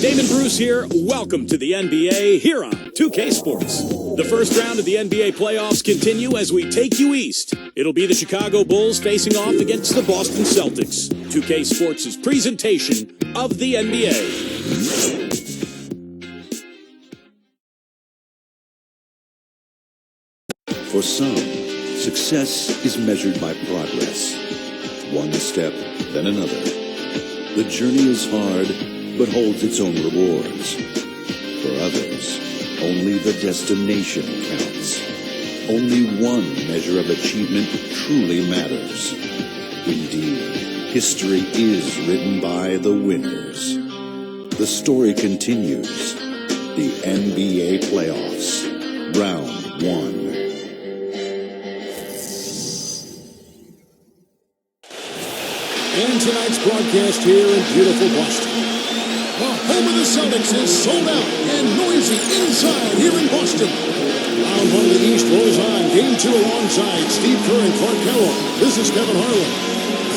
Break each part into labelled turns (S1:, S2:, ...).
S1: Damon Bruce here. Welcome to the NBA here on 2K Sports. The first round of the NBA playoffs continue as we take you east. It'll be the Chicago Bulls facing off against the Boston Celtics. 2K Sports' presentation of the NBA.
S2: For some, success is measured by progress. One step, then another. The journey is hard, but holds its own rewards. For others, only the destination counts. Only one measure of achievement truly matters. Indeed, history is written by the winners. The story continues. The NBA playoffs. Round 1.
S3: And tonight's broadcast here in beautiful Boston. The home of the Celtics is sold out and noisy inside here in Boston. Round 1 of the East rolls on. Game 2 alongside Steve Kerr and Clark Carroll. This is Kevin Harlan.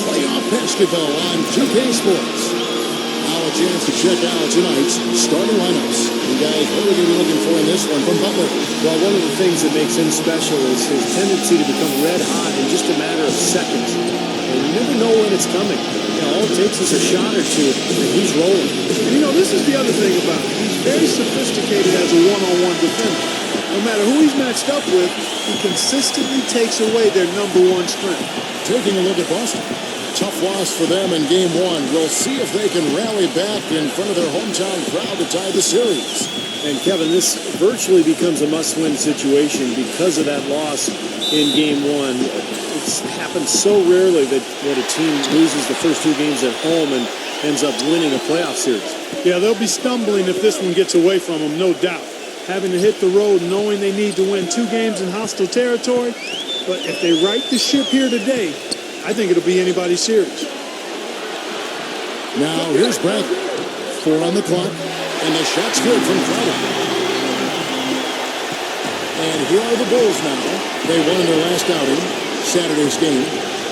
S3: Playoff basketball on 2K Sports. Now a chance to check out tonight's starting lineups. You guys, what are we going to be looking for in this one from Butler?
S4: Well, one of the things that makes him special is his tendency to become red hot in just a matter of seconds. And you never know when it's coming. You know, all it takes is a shot or two, and he's rolling.
S5: And you know, this is the other thing about him. He's very sophisticated as a one-on-one defender. No matter who he's matched up with, he consistently takes away their number one strength.
S3: Taking a look at Boston. Tough loss for them in Game 1. We'll see if they can rally back in front of their hometown crowd to tie the series.
S4: And Kevin, this virtually becomes a must-win situation because of that loss in Game 1. It's happened so rarely that a team loses the first 2 games at home and ends up winning a playoff series.
S5: Yeah, they'll be stumbling if this one gets away from them, no doubt. Having to hit the road knowing they need to win 2 games in hostile territory. But if they right the ship here today, I think it'll be anybody's series.
S3: Now, here's Brad. 4 on the clock, and the shot's good from Crowder. And here are the Bulls now. They won in their last outing, Saturday's game.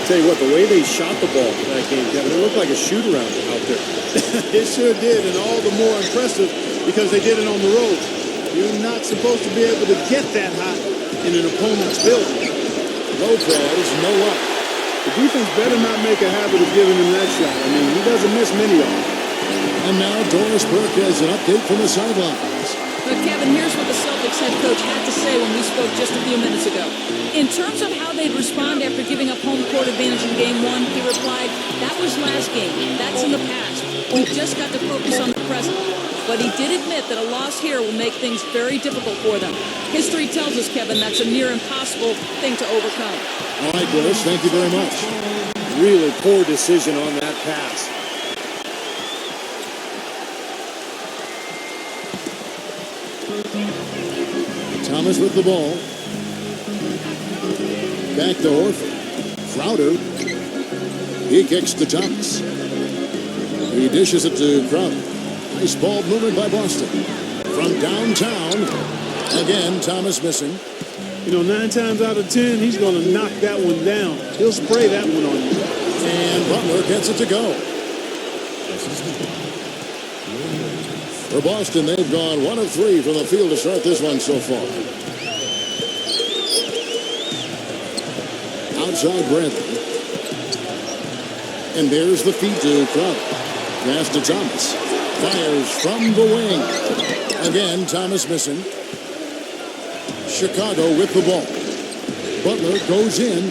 S4: Tell you what, the way they shot the ball in that game, Kevin, it looked like a shoot-around out there.
S5: It sure did, and all the more impressive because they did it on the road. You're not supposed to be able to get that hot in an opponent's building.
S3: Lopez, no luck.
S5: The defense better not make a habit of giving him that shot. I mean, he doesn't miss many of them.
S3: And now Doris Burke has an update from the sidelines.
S6: But Kevin, here's what the Celtics head coach had to say when we spoke just a few minutes ago. In terms of how they'd respond after giving up home court advantage in Game 1, he replied, that was last game. That's in the past. We've just got to focus on the present. But he did admit that a loss here will make things very difficult for them. History tells us, Kevin, that's a near impossible thing to overcome.
S3: All right, Doris, thank you very much.
S4: Really poor decision on that pass.
S3: Thomas with the ball. Back to Horford. Crowder. He kicks to Thomas. He dishes it to Crowder. Nice ball movement by Boston. From downtown. Again, Thomas missing.
S5: You know, 9 times out of 10, he's going to knock that one down. He'll spray that one on you.
S3: And Butler gets it to go. For Boston, they've gone 1 of 3 from the field to start this one so far. Outside Bradley. And there's the feed to Crowder. Pass to Thomas. Fires from the wing. Again, Thomas missing. Chicago with the ball. Butler goes in.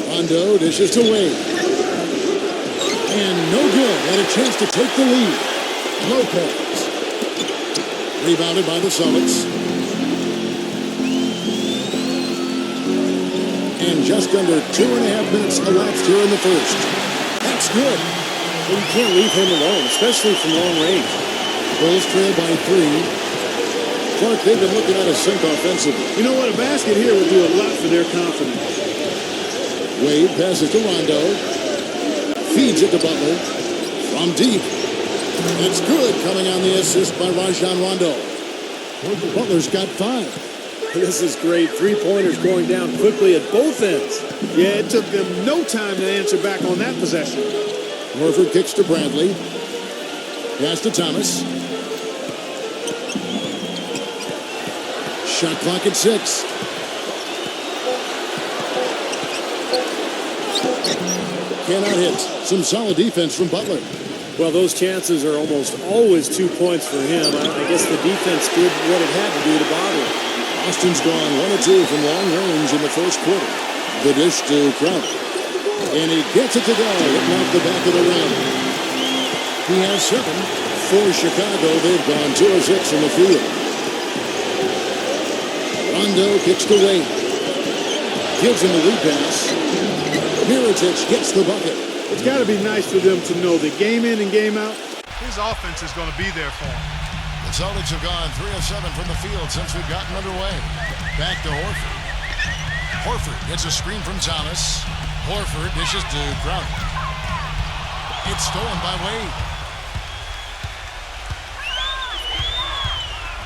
S3: Rondo dishes to Wade. And no good. Had a chance to take the lead. Lopez. Rebounded by the Celtics. And just under 2.5 minutes elapsed here in the first. That's good.
S4: Well, you can't leave him alone, especially from long range.
S3: Bulls trail by 3. Clark, they've been looking at a sink offensively.
S5: You know what? A basket here would do a lot for their confidence.
S3: Wade passes to Rondo. Feeds it to Butler. From deep. It's good, coming on the assist by Rajon Rondo. Butler's got 5.
S4: This is great. 3-pointers going down quickly at both ends.
S5: Yeah, it took them no time to answer back on that possession.
S3: Horford kicks to Bradley. Pass to Thomas. Shot clock at 6. Cannot hit. Some solid defense from Butler.
S4: Well, those chances are almost always 2 points for him. I guess the defense did what it had to do to bother him.
S3: Austin's gone 1 of 2 from long range in the first quarter. The dish to Crowder. And he gets it to go. Hitting off the back of the rim. He has 7. For Chicago, they've gone 2 of 6 in the field. Rondo kicks to Wade. Gives him a lead pass. Mirotic gets the bucket.
S5: It's got to be nice for them to know that game in and game out,
S7: his offense is going to be there for him.
S3: The Celtics have gone 3 of 7 from the field since we've gotten underway. Back to Horford. Horford gets a screen from Thomas. Horford dishes to Crowder. It's stolen by Wade.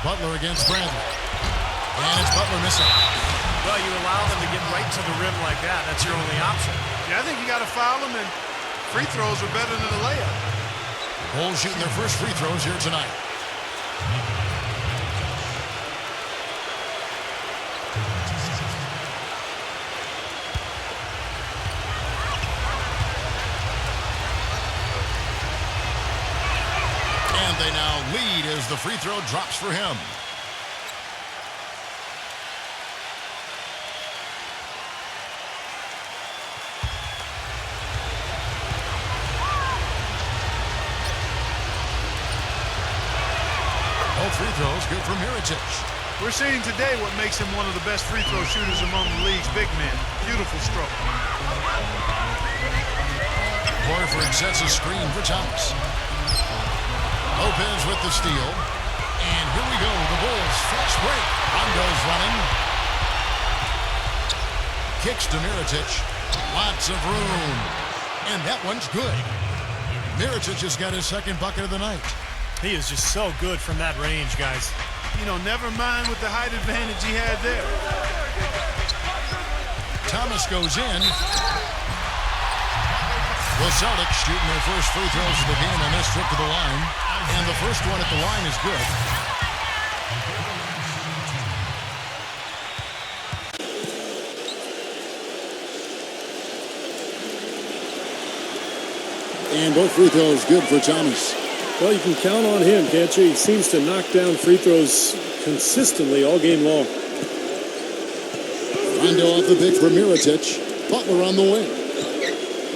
S3: Butler against Bradley. And it's Butler missing.
S8: Well, you allow them to get right to the rim like that. That's your only option.
S7: Yeah, I think you got to foul them, and free throws are better than a layup.
S3: Bulls shooting their first free throws here tonight. And they now lead as the free throw drops for him. Both free throws good for Mirotic.
S7: We're seeing today what makes him one of the best free throw shooters among the league's big men. Beautiful stroke.
S3: Horford sets a screen for Thomas. Lopez with the steal. And here we go. The Bulls fast break. Rondo's running. Kicks to Mirotic. Lots of room. And that one's good. Mirotic has got his second bucket of the night.
S8: He is just so good from that range, guys.
S7: You know, never mind with the height advantage he had there.
S3: Thomas goes in. The Celtics shooting their first free throws of the game on this trip to the line. And the first one at the line is good. And both free throws good for Thomas.
S4: Well, you can count on him, can't you? He seems to knock down free throws consistently all game long.
S3: Rondo off the pick for Mirotic. Butler on the way.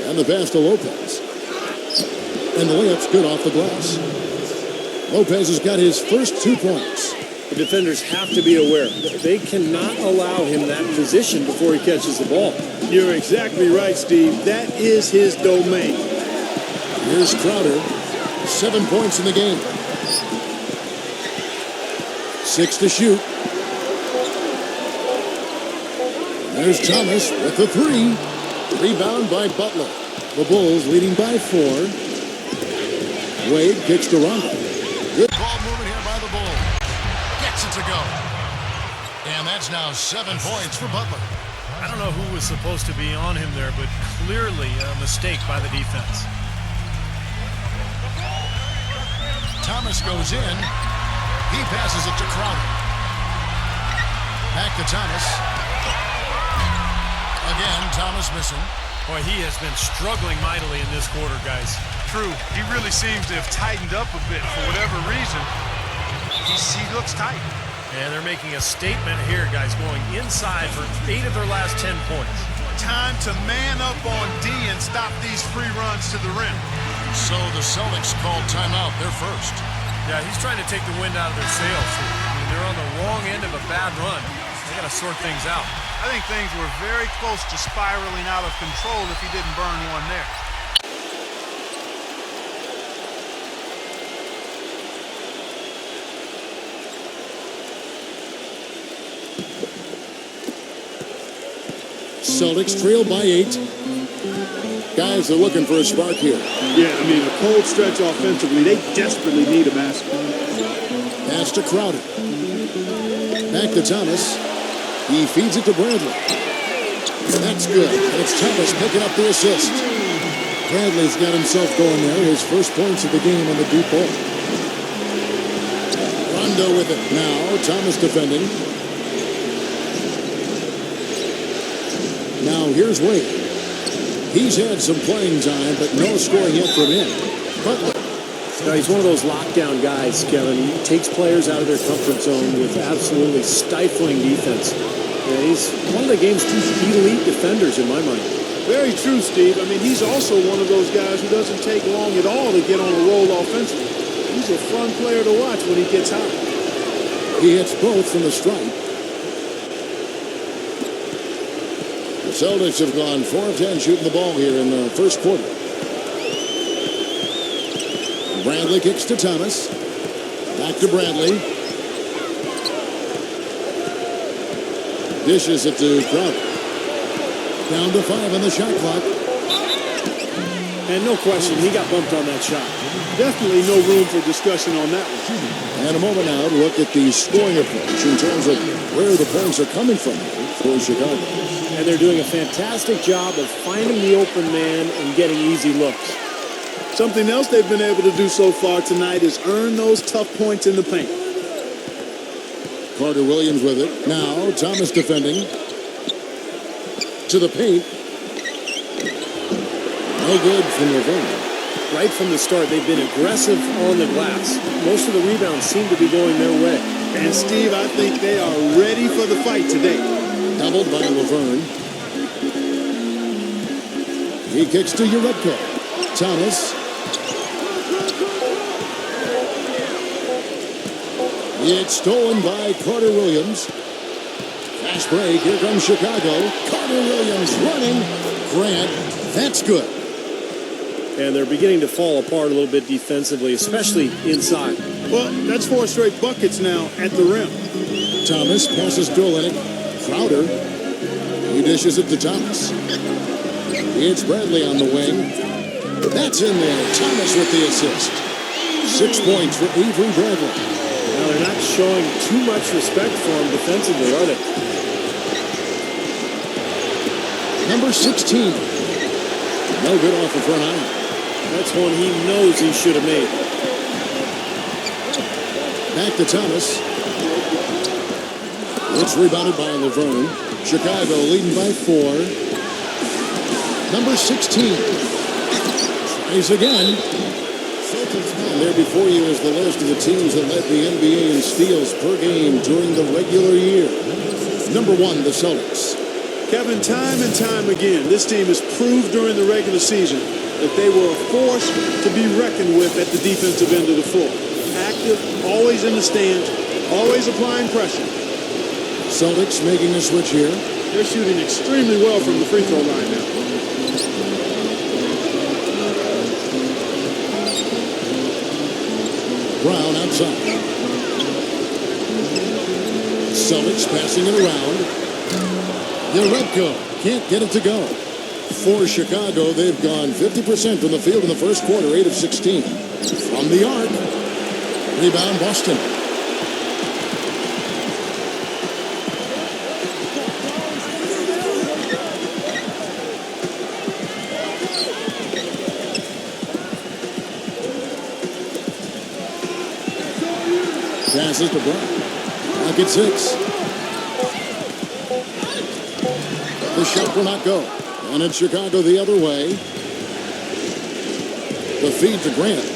S3: And the pass to Lopez. And the layup's good off the glass. Lopez has got his first 2 points.
S4: The defenders have to be aware. They cannot allow him that position before he catches the ball.
S5: you're exactly right, Steve. That is his domain.
S3: Here's Crowder. 7 points in the game. 6 to shoot. There's Thomas with the 3. Rebound by Butler. The Bulls leading by 4. Wade kicks to Rondo. Good ball movement here by the Bulls. Gets it to go. And that's now 7 points for Butler.
S8: I don't know who was supposed to be on him there, but clearly a mistake by the defense.
S3: Thomas goes in. He passes it to Crowder. Back to Thomas. Again, Thomas missing.
S8: Boy, he has been struggling mightily in this quarter, guys.
S7: True. He really seems to have tightened up a bit for whatever reason. He looks tight.
S8: And they're making a statement here, guys, going inside for 8 of their last 10 points.
S7: Time to man up on D and stop these free runs to the rim.
S3: So the Celtics called timeout. They're first.
S8: Yeah, he's trying to take the wind out of their sails. I mean, they're on the wrong end of a bad run. They got to sort things out.
S7: I think things were very close to spiraling out of control if he didn't burn one there.
S3: Celtics trail by 8. Guys are looking for a spark here.
S5: Yeah, I mean, a cold stretch offensively. They desperately need a basket.
S3: Pass to Crowder. Back to Thomas. He feeds it to Bradley. That's good. And it's Thomas picking up the assist. Bradley's got himself going there. His first points of the game on the deep ball. Rondo with it. Now Thomas defending. Now here's Wade. He's had some playing time, but no scoring yet from him. Butler.
S4: Now, he's one of those lockdown guys, Kevin. He takes players out of their comfort zone with absolutely stifling defense. And he's one of the game's two elite defenders in my mind.
S5: Very true, Steve. I mean, he's also one of those guys who doesn't take long at all to get on a roll offensively. He's a fun player to watch when he gets hot.
S3: He hits both from the stripe. The Celtics have gone 4 of 10 shooting the ball here in the first quarter. Bradley kicks to Thomas. Back to Bradley. Dishes it to Crowder. Down to 5 on the shot clock.
S4: And no question, he got bumped on that shot.
S5: Definitely no room for discussion on that one.
S3: And a moment now to look at the scoring approach in terms of where the points are coming from for Chicago.
S4: And they're doing a fantastic job of finding the open man and getting easy looks.
S5: Something else they've been able to do so far tonight is earn those tough points in the paint.
S3: Carter Williams with it. Now Thomas defending. To the paint. No good from Laverne.
S4: Right from the start, they've been aggressive on the glass. Most of the rebounds seem to be going their way.
S5: And Steve, I think they are ready for the fight today.
S3: Doubled by Laverne. He kicks to Uredko. Thomas. It's stolen by Carter Williams. Fast break. Here comes Chicago. Carter Williams running. Grant. That's good.
S4: And they're beginning to fall apart a little bit defensively, especially inside.
S5: Well, that's 4 straight buckets now at the rim.
S3: Thomas passes to Olynyk. Crowder. He dishes it to Thomas. It's Bradley on the wing. That's in there. Thomas with the assist. 6 points for Avery Bradley.
S4: Now, they're not showing too much respect for him defensively, are they?
S3: Number 16. No good off the front iron.
S4: That's one he knows he should have made.
S3: Back to Thomas. It's rebounded by Laverne. Chicago leading by 4. Number 16. Tries again. And there before you is the list of the teams that led the NBA in steals per game during the regular year. Number 1, the Celtics.
S5: Kevin, time and time again, this team has proved during the regular season that they were a force to be reckoned with at the defensive end of the floor. Active, always in the stands, always applying pressure.
S3: Celtics making a switch here.
S5: They're shooting extremely well from the free throw line now.
S3: Brown outside. Celtics passing it around. Uredko can't get it to go. For Chicago, they've gone 50% from the field in the first quarter, 8 of 16. From the arc. Rebound, Boston. Passes to Brown. Back at 6. The shot will not go. And it's Chicago the other way. The feed to Grant.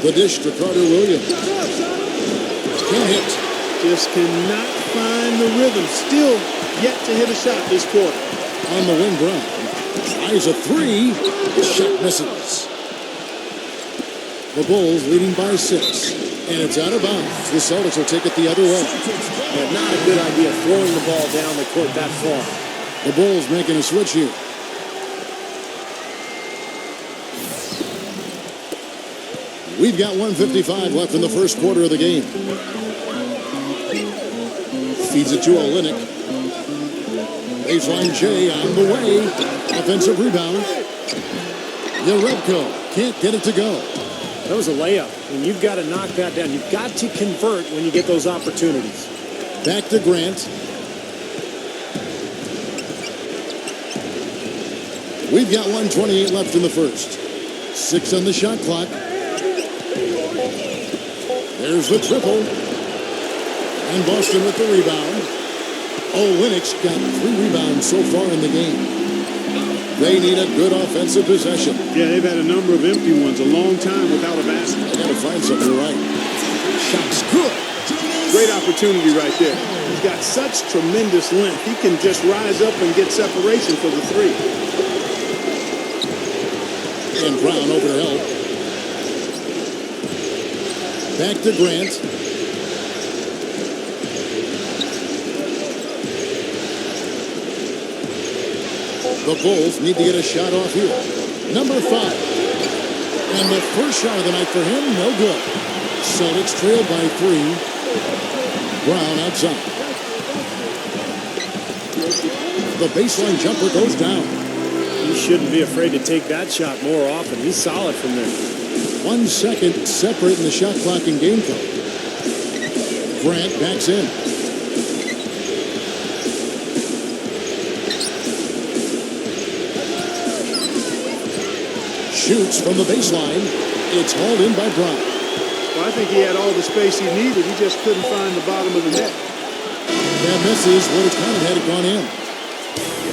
S3: The dish to Carter Williams. Can't hit.
S5: Just cannot find the rhythm. Still yet to hit a shot this quarter.
S3: On the wing, Brown. Tries a 3. Shot misses. The Bulls leading by 6. And it's out of bounds. The Celtics will take it the other way.
S4: Yeah, not a good idea throwing the ball down the court that far.
S3: The Bulls making a switch here. We've got 1:55 left in the first quarter of the game. Feeds it to Olynyk. Baseline J on the way. Offensive rebound. Uredko can't get it to go.
S4: That was a layup, and you've got to knock that down. You've got to convert when you get those opportunities.
S3: Back to Grant. We've got 1:28 left in the first. 6 on the shot clock. There's the triple. And Boston with the rebound. Olynyk got 3 rebounds so far in the game. They need a good offensive possession.
S5: Yeah, they've had a number of empty ones, a long time without a basket.
S3: They got to find something right. Shot's good.
S5: Great opportunity right there. He's got such tremendous length. He can just rise up and get separation for the 3.
S3: And Brown over to help. Back to Grant. The Bulls need to get a shot off here. Number 5. And the first shot of the night for him, no good. Celtics trailed by 3. Brown outside. The baseline jumper goes down.
S4: He shouldn't be afraid to take that shot more often. He's solid from there.
S3: 1 second separating the shot clock and game clock. Grant backs in. Shoots from the baseline. It's hauled in by Brown.
S5: Well, I think he had all the space he needed. He just couldn't find the bottom of the net.
S3: That misses would have counted had it gone in.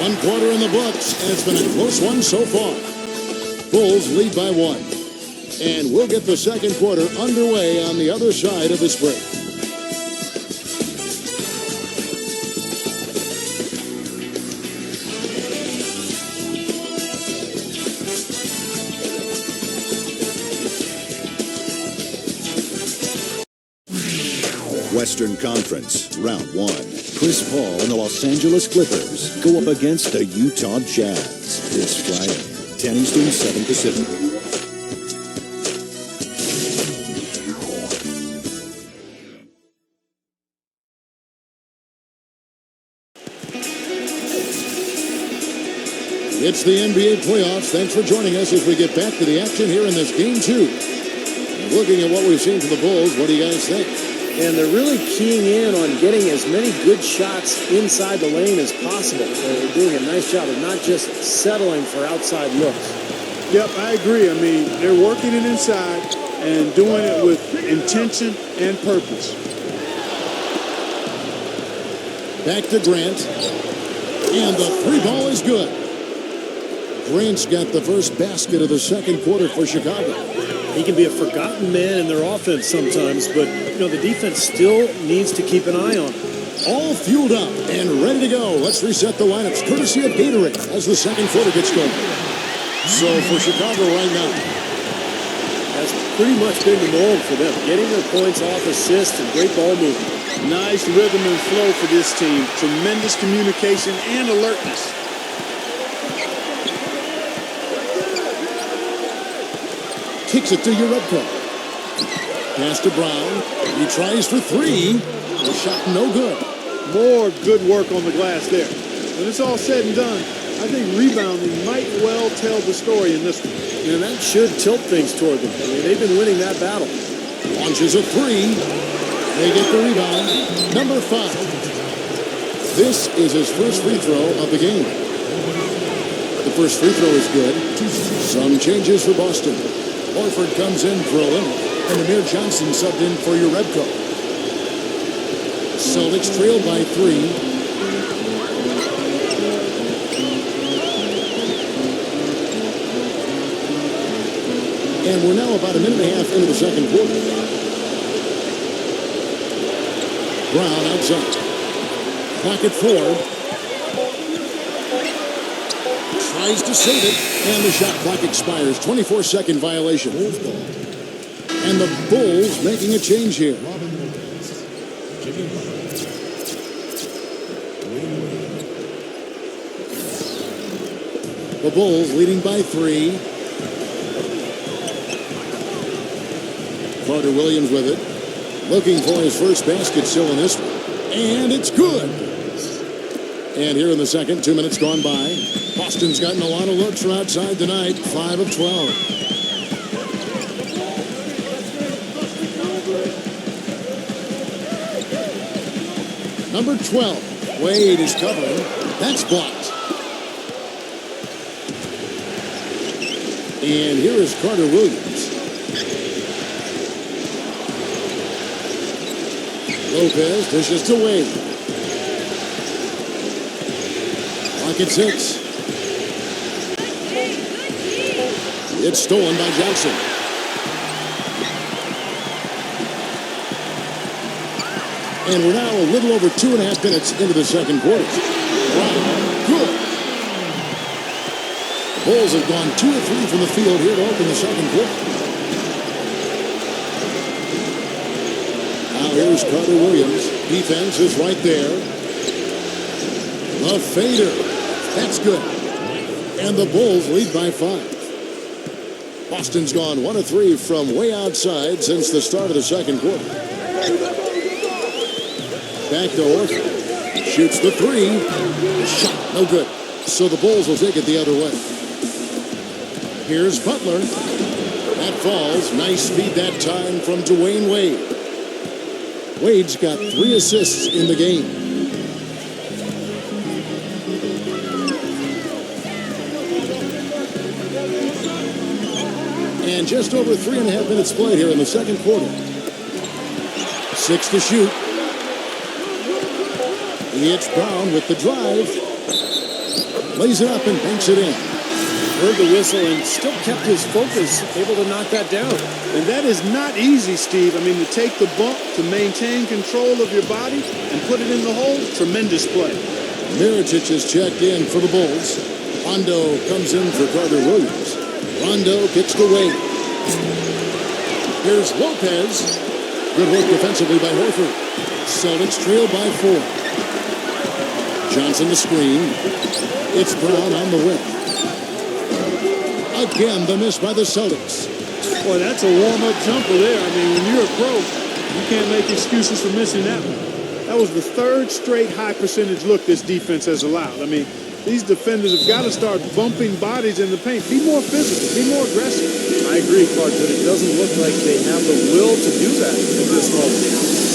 S3: 1 quarter in the books, and it's been a close one so far. Bulls lead by 1. And we'll get the second quarter underway on the other side of this break.
S2: Western Conference, Round 1. Chris Paul and the Los Angeles Clippers go up against the Utah Jazz this Friday, 10 Eastern, 7 Pacific.
S3: It's the NBA playoffs. Thanks for joining us as we get back to the action here in this Game 2. And looking at what we've seen from the Bulls, what do you guys think?
S4: And they're really keying in on getting as many good shots inside the lane as possible. They're doing a nice job of not just settling for outside looks.
S5: Yep, I agree. I mean, they're working it inside and doing it with intention and purpose.
S3: Back to Grant. And the 3 ball is good. Grant's got the first basket of the second quarter for Chicago.
S4: He can be a forgotten man in their offense sometimes, but the defense still needs to keep an eye on him.
S3: All fueled up and ready to go. Let's reset the lineups courtesy of Gatorade as the second quarter gets going. So for Chicago right now,
S4: that's pretty much been the mold for them, getting their points off assists and great ball movement.
S5: Nice rhythm and flow for this team. Tremendous communication and alertness.
S3: Kicks it to Urebko. Pass to Brown. He tries for 3. The shot no good.
S5: More good work on the glass there. When it's all said and done, I think rebounding might well tell the story in this one.
S4: And that should tilt things toward them. I mean, they've been winning that battle.
S3: Launches a 3. They get the rebound. Number 5. This is his first free throw of the game. The first free throw is good. Some changes for Boston. Horford comes in for Olynyk, and Amir Johnson subbed in for Urebko. Celtics trailed by 3. And we're now about a minute and a half into the second quarter. Brown outside. Clock at 4. Tries to save it, and the shot clock expires. 24-second violation. And the Bulls making a change here. The Bulls leading by 3. Carter Williams with it. Looking for his first basket still in this one. And it's good. And here in the second, 2 minutes gone by. Boston's gotten a lot of looks from outside tonight. 5 of 12. Number 12. Wade is covering. That's blocked. And here is Carter Williams. Lopez dishes to Wade. Clock at 6. It's stolen by Johnson. And we're now a little over 2.5 minutes into the second quarter. Wow, good. The Bulls have gone 2 of 3 from the field here to open the second quarter. Now here's Carter Williams. Defense is right there. The fader. That's good. And the Bulls lead by 5. Boston's gone 1 of 3 from way outside since the start of the second quarter. Back to Horford. Shoots the 3. Shot. No good. So the Bulls will take it the other way. Here's Butler. That falls. Nice feed that time from Dwayne Wade. Wade's got 3 assists in the game. And just over 3.5 minutes played here in the second quarter. 6 to shoot. It's Brown with the drive. Lays it up and banks it in.
S4: Heard the whistle and still kept his focus, able to knock that down.
S5: And that is not easy, Steve. I mean, to take the bump, to maintain control of your body, and put it in the hole, tremendous play.
S3: Mirotic is checked in for the Bulls. Rondo comes in for Carter Williams. Rondo kicks to Wade. Here's Lopez. Good work defensively by Horford. Celtics trail by 4. Johnson the screen. It's Brown on the wing. Again, the miss by the Celtics.
S5: Boy, that's a warm-up jumper there. I mean, when you're a pro, you can't make excuses for missing that one. That was the 3rd straight high-percentage look this defense has allowed. I mean, these defenders have got to start bumping bodies in the paint. Be more physical. Be more aggressive.
S4: I agree, Clark, but it doesn't look like they have the will to do that at this moment.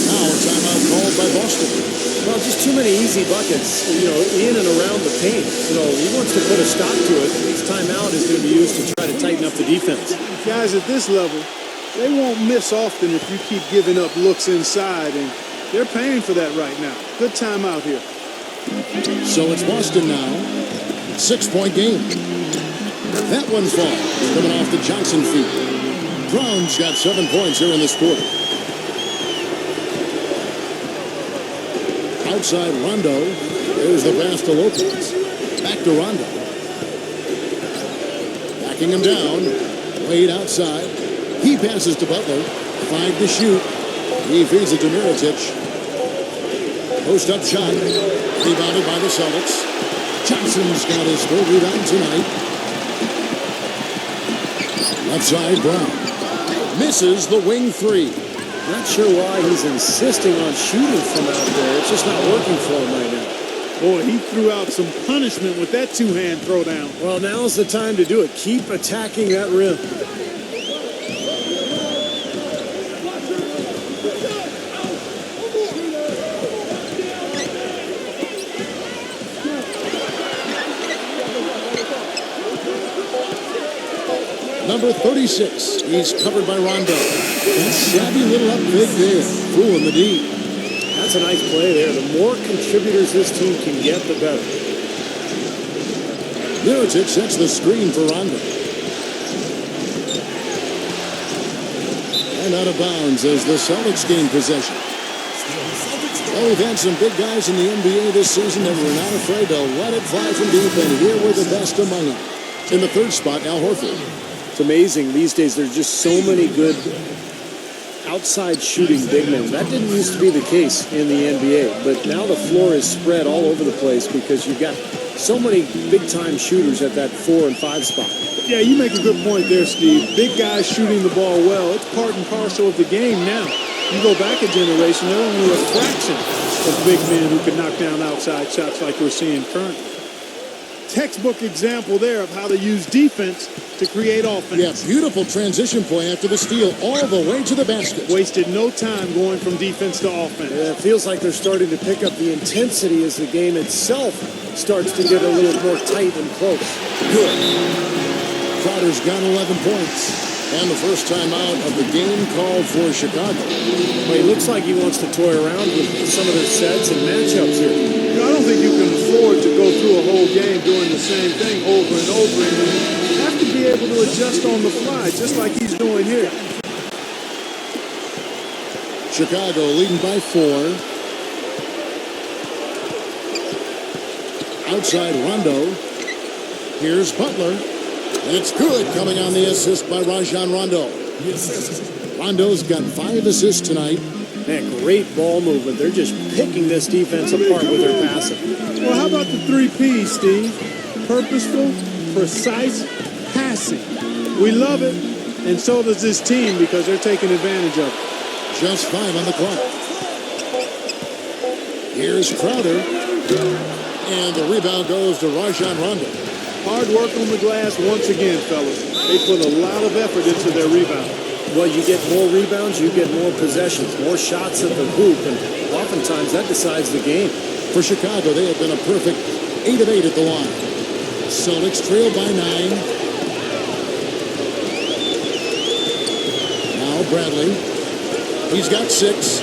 S3: Now a timeout called by Boston.
S4: Well, just too many easy buckets, in and around the paint. So he wants to put a stop to it. Each timeout is going to be used to try to tighten up the defense.
S5: Guys at this level, they won't miss often if you keep giving up looks inside, and they're paying for that right now. Good timeout here.
S3: So it's Boston now. 6-point game. That one's falls, coming off the Johnson feet. Brown's got 7 points here in this quarter. Outside Rondo. There's the pass to Lopez. Back to Rondo. Backing him down. Wade outside. He passes to Butler. 5 to shoot. He feeds it to Mirotic. Post-up shot. Rebounded by the Celtics. Johnson's got his 3rd rebound tonight. Left side, Brown. Misses the wing 3.
S4: Not sure why he's insisting on shooting from out there. It's just not working for him right now.
S5: Boy, he threw out some punishment with that 2-hand throwdown.
S4: Well, now's the time to do it. Keep attacking that rim.
S3: Number 36. He's covered by Rondo. That shabby little up big there. Fooling the D.
S4: That's a nice play there. The more contributors this team can get, the better.
S3: Mirotic sets the screen for Rondo. And out of bounds as the Celtics gain possession. Well, we've had some big guys in the NBA this season, and we're not afraid to let it fly from deep, and here we're the best among them. In the 3rd spot, Al Horford.
S4: It's amazing these days. There's just so many good outside shooting big men. That didn't used to be the case in the NBA, but now the floor is spread all over the place because you've got so many big-time shooters at that 4 and 5 spot.
S5: Yeah, you make a good point there, Steve. Big guys shooting the ball well. It's part and parcel of the game now. You go back a generation, there are only a fraction of big men who can knock down outside shots like we're seeing currently. Textbook example there of how to use defense to create offense.
S3: Yeah, beautiful transition play after the steal all the way to the basket.
S5: Wasted no time going from defense to offense.
S4: Yeah, it feels like they're starting to pick up the intensity as the game itself starts to get a little more tight and close.
S3: Good. Crowder's got 11 points. And the first time out of the game called for Chicago.
S4: Well, he looks like he wants to toy around with some of their sets and matchups here.
S5: You know, I don't think you can afford to go through a whole game doing the same thing over and over again. You have to be able to adjust on the fly, just like he's doing here.
S3: Chicago leading by 4. Outside Rondo. Here's Butler. It's good, coming on the assist by Rajon Rondo. Rondo's got 5 assists tonight.
S4: Man, great ball movement. They're just picking this defense apart with their passing.
S5: Well, how about the 3 P's, Steve? Purposeful, precise, passing. We love it, and so does this team because they're taking advantage of it.
S3: Just 5 on the clock. Here's Crowder. And the rebound goes to Rajon Rondo.
S5: Hard work on the glass once again, fellas. They put a lot of effort into their rebound.
S4: Well, you get more rebounds, you get more possessions, more shots at the hoop, and oftentimes that decides the game.
S3: For Chicago, they have been a perfect 8 of 8 at the line. Celtics trail by 9. Now Bradley. He's got 6.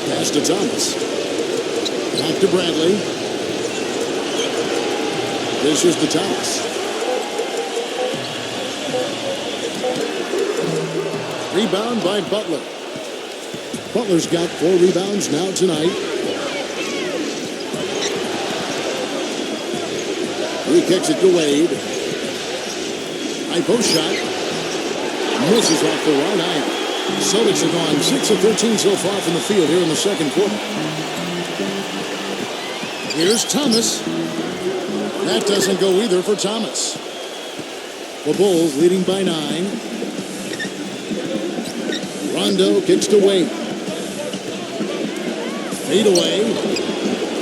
S3: Pass to Thomas. Back to Bradley. This is to Thomas. Rebound by Butler. Butler's got 4 rebounds now tonight. He kicks it to Wade. High post shot. Misses off the right eye. Celtics have gone 6 of 13 so far from the field here in the second quarter. Here's Thomas. That doesn't go either for Thomas. The Bulls leading by 9. Rondo kicks to Wade. Fade away.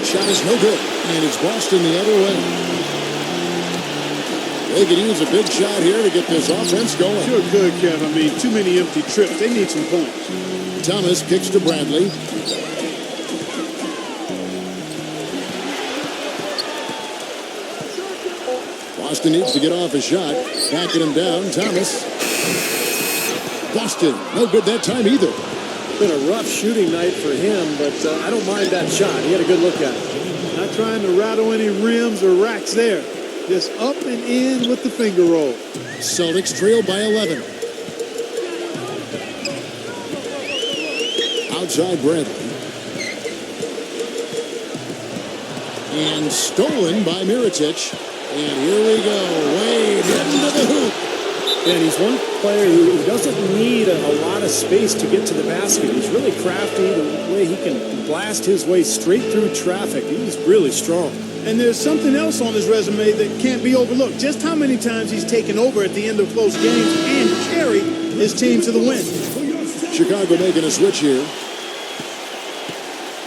S3: Shot is no good. And it's Boston the other way. They could use a big shot here to get this offense going.
S5: Sure could, Kev. I mean, too many empty trips. They need some points.
S3: Thomas kicks to Bradley. Boston needs to get off a shot. Backing him down. Thomas. Boston. No good that time either.
S4: Been a rough shooting night for him, but I don't mind that shot. He had a good look at it.
S5: Not trying to rattle any rims or racks there. Just up and in with the finger roll.
S3: Celtics trail by 11. Outside Bradley. And stolen by Mirotic. And here we go. Wade into the hoop.
S4: And he's one player who doesn't need a lot of space to get to the basket. He's really crafty. The way he can blast his way straight through traffic. He's really strong.
S5: And there's something else on his resume that can't be overlooked. Just how many times he's taken over at the end of close games and carried his team to the win.
S3: Chicago making a switch here.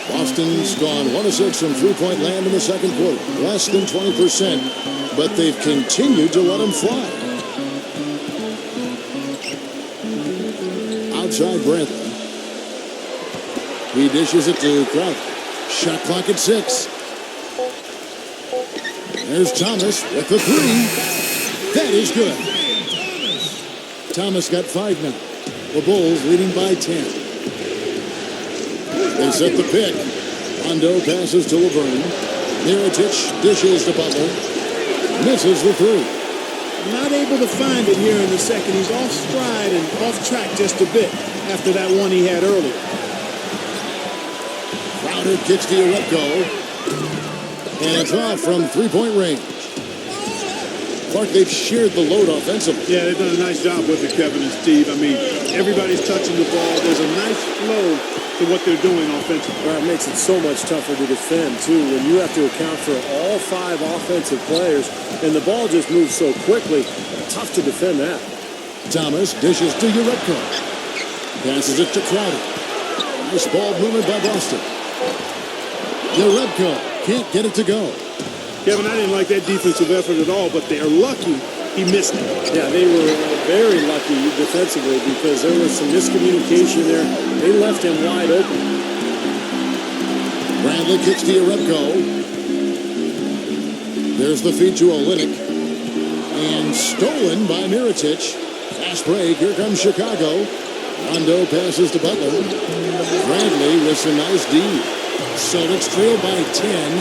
S3: Boston's gone 1 of 6 from three-point land in the second quarter. Less than 20%, but they've continued to let him fly. Outside Bradley. He dishes it to Crowder. Shot clock at 6. There's Thomas with the 3. That is good. Thomas got 5 now. The Bulls leading by 10. They set the pick. Rondo passes to Laverne. Mirotic dishes to Butler. Misses the 3.
S5: Not able to find it here in the second. He's off stride and off track just a bit after that one he had earlier.
S3: Crowder kicks to Urepko. And it's off from three-point range. Clark, they've shared the load offensively.
S5: Yeah, they've done a nice job with it, Kevin and Steve. I mean, everybody's touching the ball. There's a nice flow to what they're doing offensively.
S4: Well, it makes it so much tougher to defend, too, when you have to account for all 5 offensive players, and the ball just moves so quickly. Tough to defend that.
S3: Thomas dishes to Urepko. Passes it to Crowder. Nice ball movement by Boston. Urepko can't get it to go.
S5: Kevin, I didn't like that defensive effort at all, but they're lucky he missed it.
S4: Yeah, they were very lucky defensively because there was some miscommunication there. They left him wide open.
S3: Bradley kicks to Urepko. There's the feed to Olynyk. And And stolen by Mirotic. Fast break. Here comes Chicago. Rondo passes to Butler. Bradley with some nice D. Celtics trail by 10.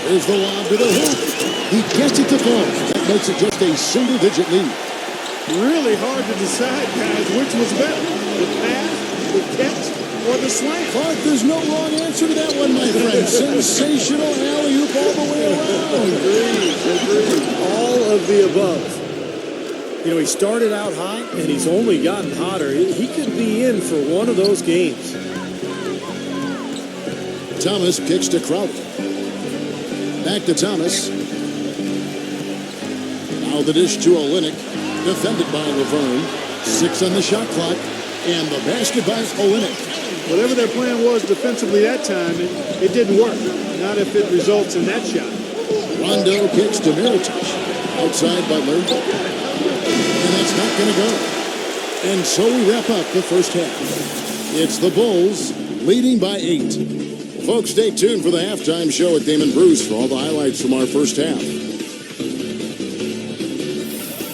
S3: Here's the lob to the hoop. He gets it to fall. That makes it just a single-digit lead.
S5: Really hard to decide, guys, which was better. The pass, the catch, or the slam.
S3: Clark, there's no wrong answer to that one, my friend. Sensational alley-oop all the way around.
S4: Agreed. All of the above. You know, he started out hot, and he's only gotten hotter. He could be in for one of those games.
S3: Thomas kicks to Crowder. Back to Thomas. Now the dish to Olynyk. Defended by Laverne. 6 on the shot clock. And the basket by Olynyk.
S5: Whatever their plan was defensively that time, it didn't work. Not if it results in that shot.
S3: Rondo kicks to Mirotic. Outside Butler. And that's not going to go. And so we wrap up the first half. It's the Bulls leading by 8. Folks, stay tuned for the halftime show at Damon Bruce for all the highlights from our first half.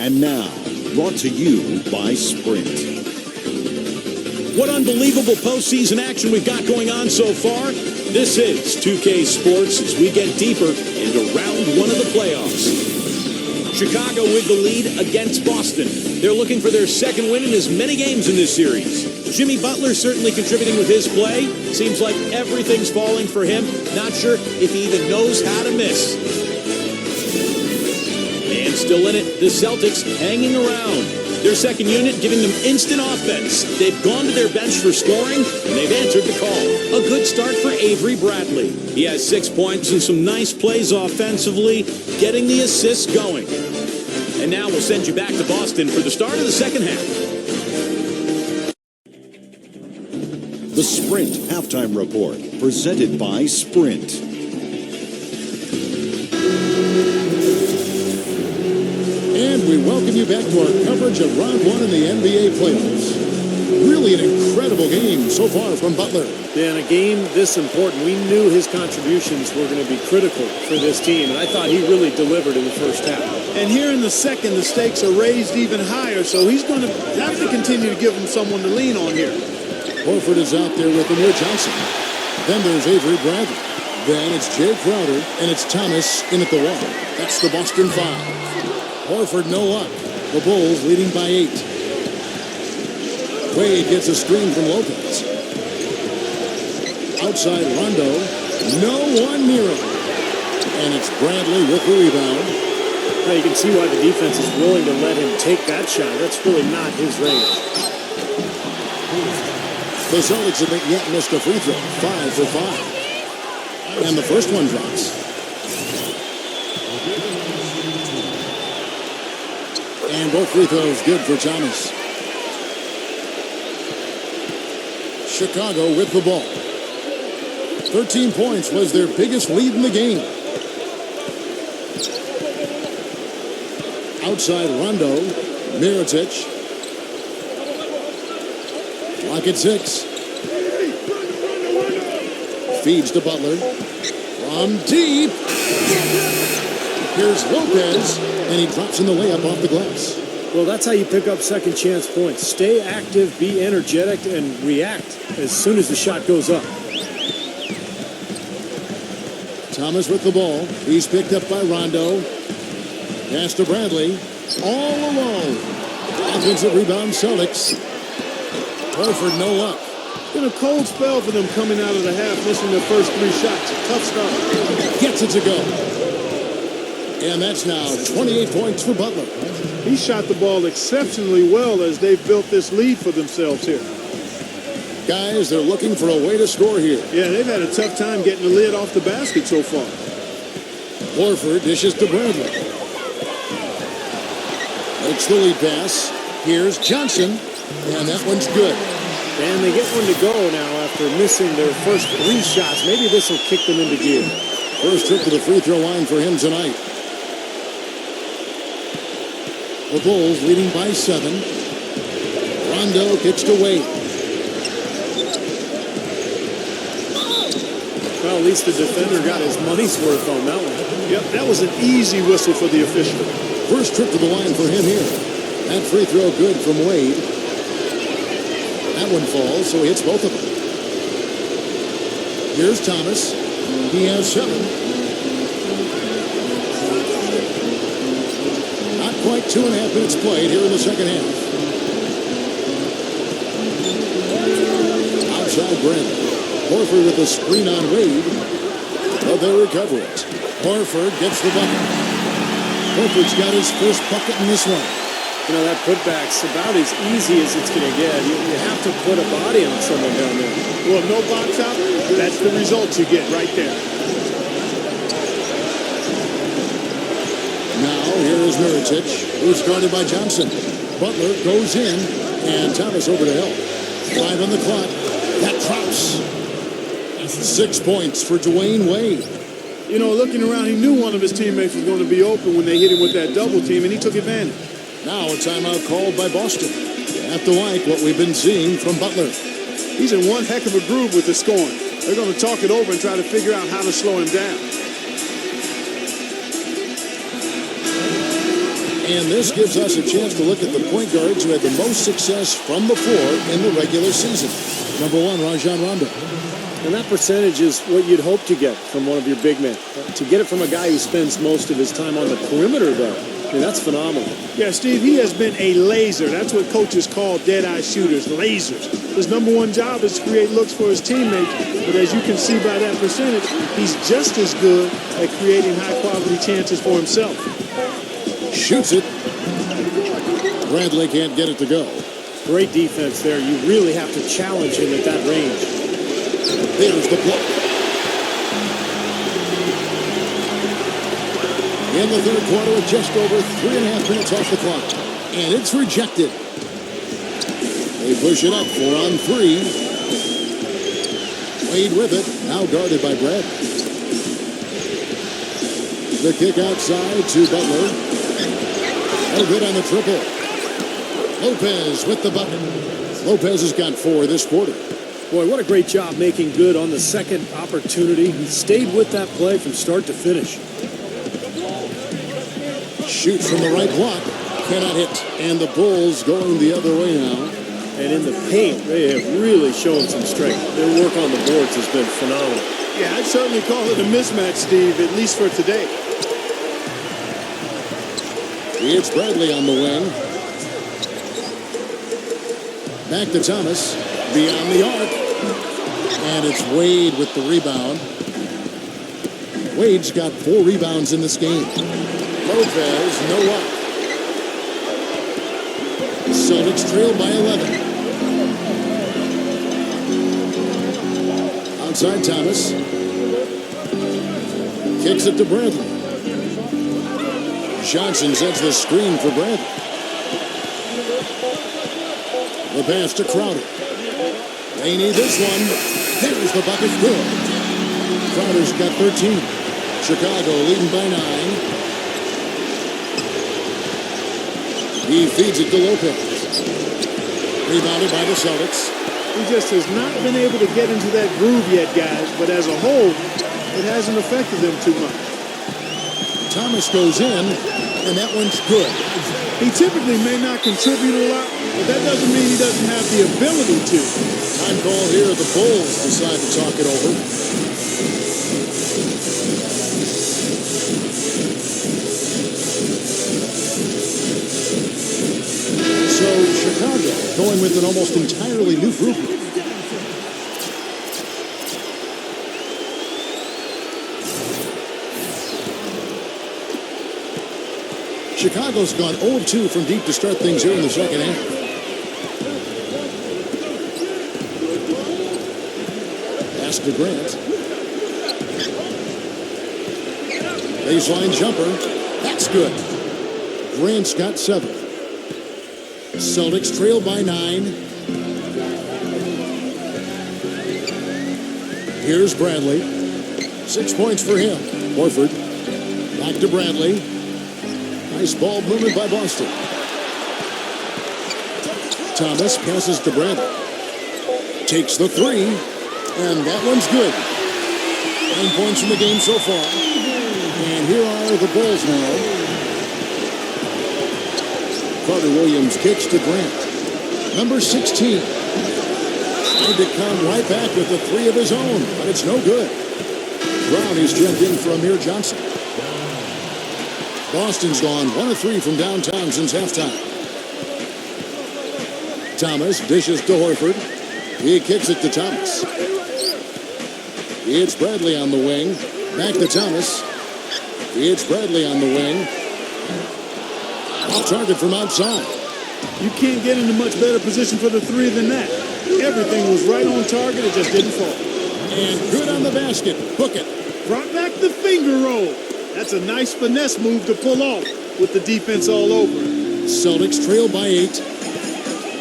S2: And now, brought to you by Sprint.
S1: What unbelievable postseason action we've got going on so far. This is 2K Sports as we get deeper into round 1 of the playoffs. Chicago with the lead against Boston. They're looking for their second win in as many games in this series. Jimmy Butler certainly contributing with his play. Seems like everything's falling for him. Not sure if he even knows how to miss. And still in it, the Celtics hanging around. Their second unit giving them instant offense. They've gone to their bench for scoring, and they've answered the call. A good start for Avery Bradley. He has 6 points and some nice plays offensively, getting the assists going. And now we'll send you back to Boston for the start of the second half.
S2: The Sprint Halftime Report, presented by Sprint.
S3: And we welcome you back to our coverage of round 1 in the NBA playoffs. Really an incredible game so far from Butler.
S4: Yeah, in a game this important, we knew his contributions were going to be critical for this team, and I thought he really delivered in the first half.
S5: And here in the second, the stakes are raised even higher, so he's going to have to continue to give him someone to lean on here.
S3: Horford is out there with Amir Johnson. Then there's Avery Bradley. Then it's Jay Crowder, and it's Thomas in at the wall. That's the Boston 5. Horford no luck. The Bulls leading by 8. Wade gets a screen from Lopez. Outside Rondo. No one near him. And it's Bradley with the rebound.
S4: Now you can see why the defense is willing to let him take that shot. That's really not his range.
S3: The Celtics haven't yet missed a free throw. 5 for 5. And the first one drops. And both free throws good for Thomas. Chicago with the ball. 13 points was their biggest lead in the game. Outside Rondo. Mirotic. Clock at 6. Feeds to Butler. From deep. Here's Lopez. And he drops in the layup off the glass.
S4: Well, that's how you pick up second chance points. Stay active, be energetic, and react as soon as the shot goes up.
S3: Thomas with the ball. He's picked up by Rondo. Pass to Bradley. All alone. Offensive rebound Celtics. Horford no luck.
S5: Been a cold spell for them coming out of the half, missing their first 3 shots. A tough start.
S3: Gets it to go. And that's now 28 points for Butler.
S5: He shot the ball exceptionally well as they've built this lead for themselves here.
S3: Guys, they're looking for a way to score here.
S5: Yeah, they've had a tough time getting the lid off the basket so far.
S3: Horford dishes to Bradley. Takes the lead pass. Here's Johnson. And that one's good.
S4: And they get one to go now after missing their first 3 shots. Maybe this will kick them into gear.
S3: First trip to the free throw line for him tonight. The Bulls leading by 7. Rondo kicks to Wade.
S4: Well, at least the defender got his money's worth on that one.
S5: Yep, that was an easy whistle for the official.
S3: First trip to the line for him here. That free throw good from Wade. That one falls, so he hits both of them. Here's Thomas. He has 7. Not quite 2.5 minutes played here in the second half. Outside Brandon. Horford with the screen on Wade. But they recover it. Horford gets the bucket. Horford's got his first bucket in this one.
S4: You know, that putback's about as easy as it's going to get. You have to put a body on someone down there.
S5: Well, no box out, that's the result you get right there.
S3: Now, here is Mirotic, who's guarded by Johnson. Butler goes in, and Thomas over to help. 5 on the clock. That drops. 6 points for Dwayne Wade.
S5: You know, looking around, he knew one of his teammates was going to be open when they hit him with that double team, and he took advantage.
S3: Now a timeout called by Boston. You have to like what we've been seeing from Butler.
S5: He's in one heck of a groove with the scoring. They're going to talk it over and try to figure out how to slow him down.
S3: And this gives us a chance to look at the point guards who had the most success from the floor in the regular season. Number 1, Rajon Rondo.
S4: And that percentage is what you'd hope to get from one of your big men. To get it from a guy who spends most of his time on the perimeter, though, I mean, that's phenomenal.
S5: Yeah, Steve, he has been a laser. That's what coaches call dead-eye shooters, lasers. His number 1 job is to create looks for his teammates. But as you can see by that percentage, he's just as good at creating high-quality chances for himself.
S3: Shoots it. Bradley can't get it to go.
S4: Great defense there. You really have to challenge him at that range.
S3: There's the block. In the third quarter with just over 3.5 minutes off the clock. And it's rejected. They push it up 4 on 3. Wade with it. Now guarded by Brad. The kick outside to Butler. No good on the triple. Lopez with the bucket. Lopez has got 4 this quarter.
S4: Boy, what a great job making good on the second opportunity. He stayed with that play from start to finish.
S3: Shoots from the right block. Cannot hit. And the Bulls going the other way now.
S4: And in the paint, they have really shown some strength. Their work on the boards has been phenomenal.
S5: Yeah, I'd certainly call it a mismatch, Steve, at least for today.
S3: It's Bradley on the wing. Back to Thomas. Beyond the arc. And it's Wade with the rebound. Wade's got 4 rebounds in this game. Lopez, no luck. Celtics trail by 11. Outside Thomas. Kicks it to Bradley. Johnson sets the screen for Bradley. The pass to Crowder. They need this one. There's the bucket. Good. Crowder's got 13. Chicago leading by 9. He feeds it to Lopez. Rebounded by the Celtics.
S5: He just has not been able to get into that groove yet, guys. But as a whole, it hasn't affected them too much.
S3: Thomas goes in, and that one's good.
S5: He typically may not contribute a lot, but that doesn't mean he doesn't have the ability to.
S3: Time call here. The Bulls decide to talk it over. So Chicago going with an almost entirely new group. Chicago's gone 0-2 from deep to start things here in the second half. Pass to Grant. Baseline jumper. That's good. Grant's got 7. Celtics trail by 9. Here's Bradley. 6 points for him. Horford. Back to Bradley. Nice ball movement by Boston. Thomas passes to Bradley. Takes the 3. And that one's good. 9 points in the game so far. And here are the Bulls now. Carter Williams kicks to Grant. Number 16. Trying to come right back with the three of his own, but it's no good. Brown is checked in for Amir Johnson. Boston's gone 1 of 3 from downtown since halftime. Thomas dishes to Horford. He kicks it to Thomas. It's Bradley on the wing. Back to Thomas. It's Bradley on the wing. Off target from outside.
S5: You can't get into much better position for the three than that. Everything was right on target. It just didn't fall.
S3: And good on the basket. Hook it.
S5: Brought back the finger roll. That's a nice finesse move to pull off with the defense all over it.
S3: Celtics trail by 8.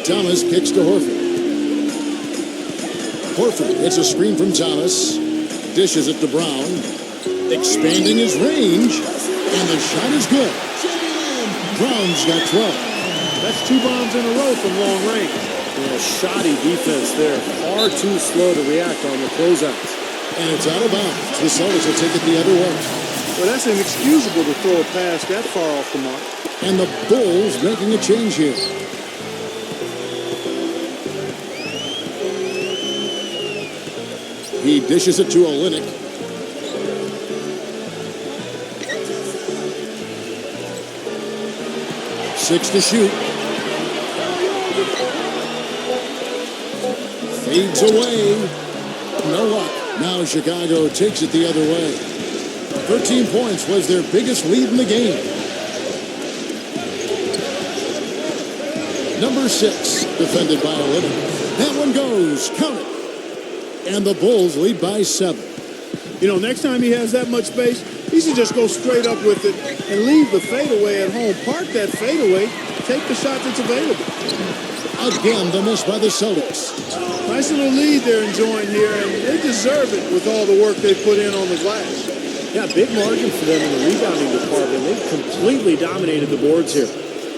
S3: Thomas kicks to Horford. Horford gets a screen from Thomas. Dishes it to Brown. Expanding his range. And the shot is good. Brown's got 12.
S5: That's 2 bombs in a row from long range.
S4: Yeah, shoddy defense there. Far too slow to react on the closeouts.
S3: And it's out of bounds. The Celtics will take it the other way.
S5: Well, that's inexcusable to throw a pass that far off the mark.
S3: And the Bulls making a change here. He dishes it to Olynyk. Six to shoot. Fades away. No luck. Now Chicago takes it the other way. 13 points was their biggest lead in the game. Number 6, defended by Olynyk. That one goes. Count it. And the Bulls lead by 7.
S5: You know, next time he has that much space, he should just go straight up with it and leave the fadeaway at home. Park that fadeaway. Take the shot that's available.
S3: Again, the miss by the Celtics.
S5: Nice little lead they're enjoying here, and they deserve it with all the work they put in on the glass.
S4: Yeah, big margin for them in the rebounding department. They've completely dominated the boards here.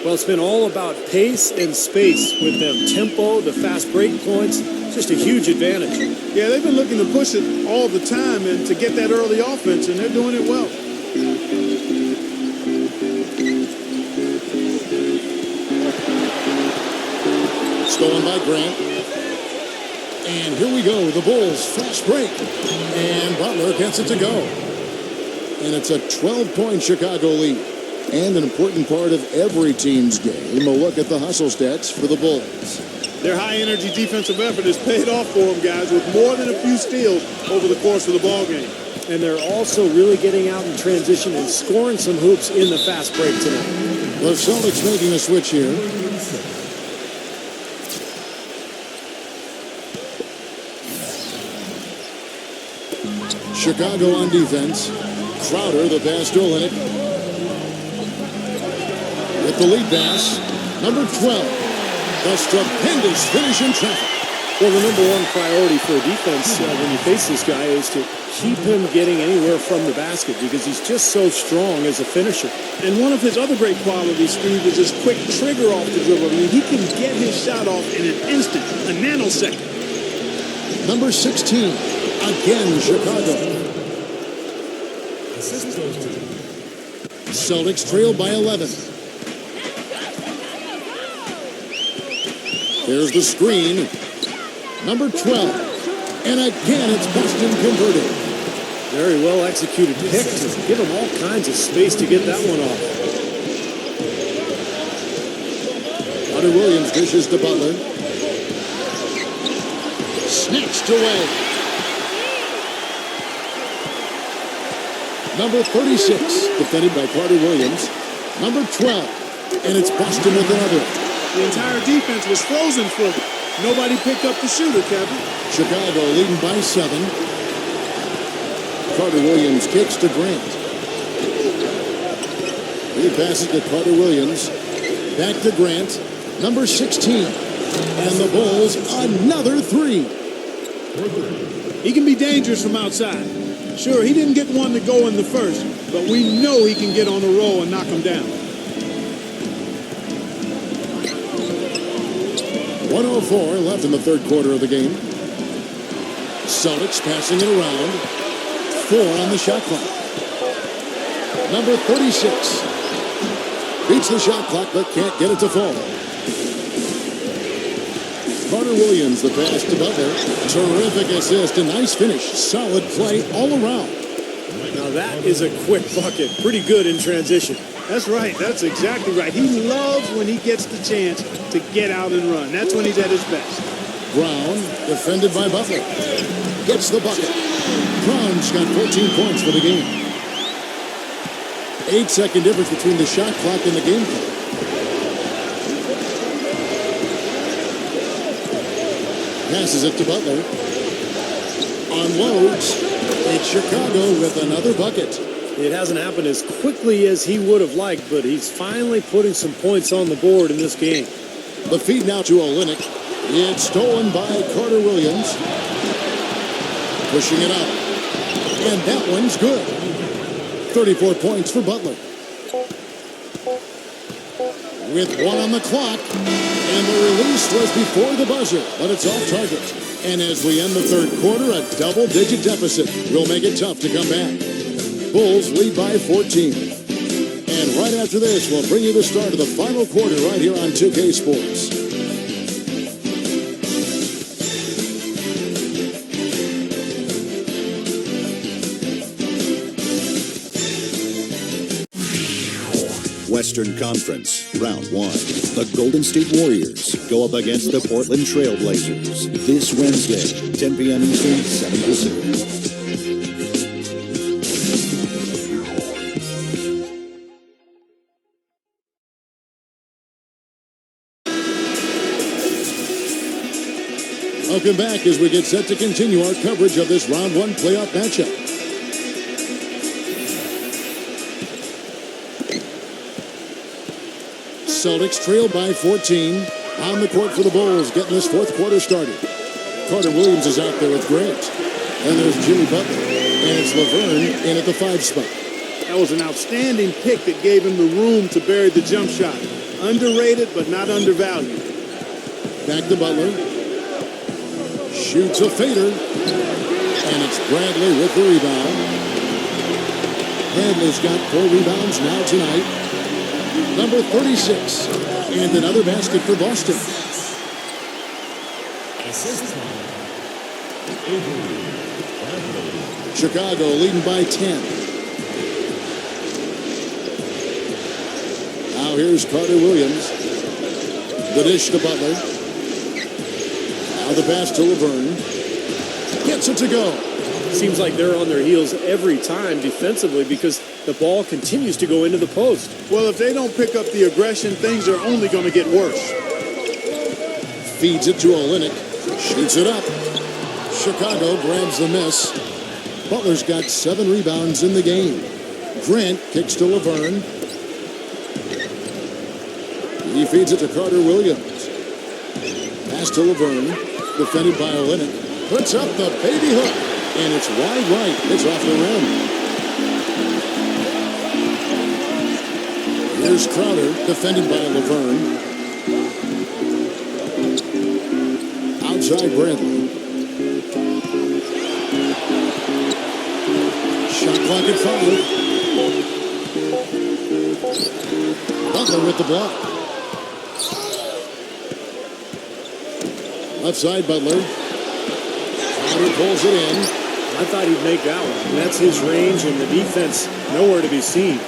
S4: Well, it's been all about pace and space with them. Tempo, the fast break points, just a huge advantage.
S5: Yeah, they've been looking to push it all the time and to get that early offense, and they're doing it well.
S3: Stolen by Grant. And here we go, the Bulls fast break. And Butler gets it to go. And it's a 12-point Chicago lead. And an important part of every team's game, a look at the hustle stats for the Bulls.
S5: Their high-energy defensive effort has paid off for them, guys, with more than a few steals over the course of the ballgame.
S4: And they're also really getting out in transition and scoring some hoops in the fast break tonight.
S3: The Celtics making a switch here. Chicago on defense. Crowder, the pass to Olynyk. With the lead pass, number 12. The stupendous finish in traffic.
S4: Well, the number one priority for a defense when you face this guy is to keep him getting anywhere from the basket because he's just so strong as a finisher.
S5: And one of his other great qualities, Steve, is his quick trigger off the dribble. I mean, he can get his shot off in an instant, a nanosecond.
S3: Number 16, again Chicago. Celtics trail by 11. There's the screen. Number 12. And again, it's Boston converted.
S4: Very well executed pick to give him all kinds of space to get that one off.
S3: Carter Williams dishes to Butler. Snatched away. Number 36, defended by Carter Williams. Number 12. And it's Boston with another.
S5: The entire defense was frozen for them. Nobody picked up the shooter, Kevin.
S3: Chicago leading by 7. Carter Williams kicks to Grant. He passes to Carter Williams. Back to Grant. Number 16. And the Bulls, another 3.
S5: He can be dangerous from outside. Sure, he didn't get one to go in the first, but we know he can get on the roll and knock him down.
S3: 1:04 left in the third quarter of the game. Celtics passing it around. 4 on the shot clock. Number 36 beats the shot clock but can't get it to fall. Carter Williams, the pass to Butler. Terrific assist, a nice finish. Solid play all around.
S4: Now that is a quick bucket. Pretty good in transition.
S5: That's right. That's exactly right. He loves when he gets the chance to get out and run. That's when he's at his best.
S3: Brown, defended by Butler. Gets the bucket. Brown's got 14 points for the game. 8-second difference between the shot clock and the game clock. Passes it to Butler. Unloads. It's Chicago with another bucket.
S4: It hasn't happened as quickly as he would have liked, but he's finally putting some points on the board in this game.
S3: The feed now to Olynyk. It's stolen by Carter Williams. Pushing it up. And that one's good. 34 points for Butler. With 1 on the clock. And the release was before the buzzer, but it's off target. And as we end the third quarter, a double-digit deficit will make it tough to come back. Bulls lead by 14. And right after this, we'll bring you the start of the final quarter right here on 2K Sports.
S2: Western Conference, Round 1. The Golden State Warriors go up against the Portland Trail Blazers this Wednesday, 10 p.m. Eastern, 7 Pacific.
S3: Welcome back as we get set to continue our coverage of this Round 1 playoff matchup. Celtics trail by 14. On the court for the Bulls, getting this fourth quarter started. Carter Williams is out there with Grant. And there's Jimmy Butler. And it's Laverne in at the 5 spot.
S5: That was an outstanding pick that gave him the room to bury the jump shot. Underrated, but not undervalued.
S3: Back to Butler. Shoots a fader. And it's Bradley with the rebound. Bradley's got 4 rebounds now tonight. Number 36. And another basket for Boston. Chicago leading by 10. Now here's Carter Williams. The dish to Butler. Now the pass to Laverne. Gets it to go.
S4: Seems like they're on their heels every time defensively because the ball continues to go into the post.
S5: Well, if they don't pick up the aggression, things are only going to get worse.
S3: Feeds it to Olynyk. Shoots it up. Chicago grabs the miss. Butler's got 7 rebounds in the game. Grant kicks to Laverne. He feeds it to Carter Williams. Pass to Laverne. Defended by Olynyk. Puts up the baby hook. And it's wide right. It's off the rim. Here's Crowder, defended by Laverne. Outside Bradley. Shot clock at 5. Butler with the block. Left side, Butler. Crowder pulls it in.
S4: I thought he'd make that one. And that's his range, and the defense nowhere to be seen.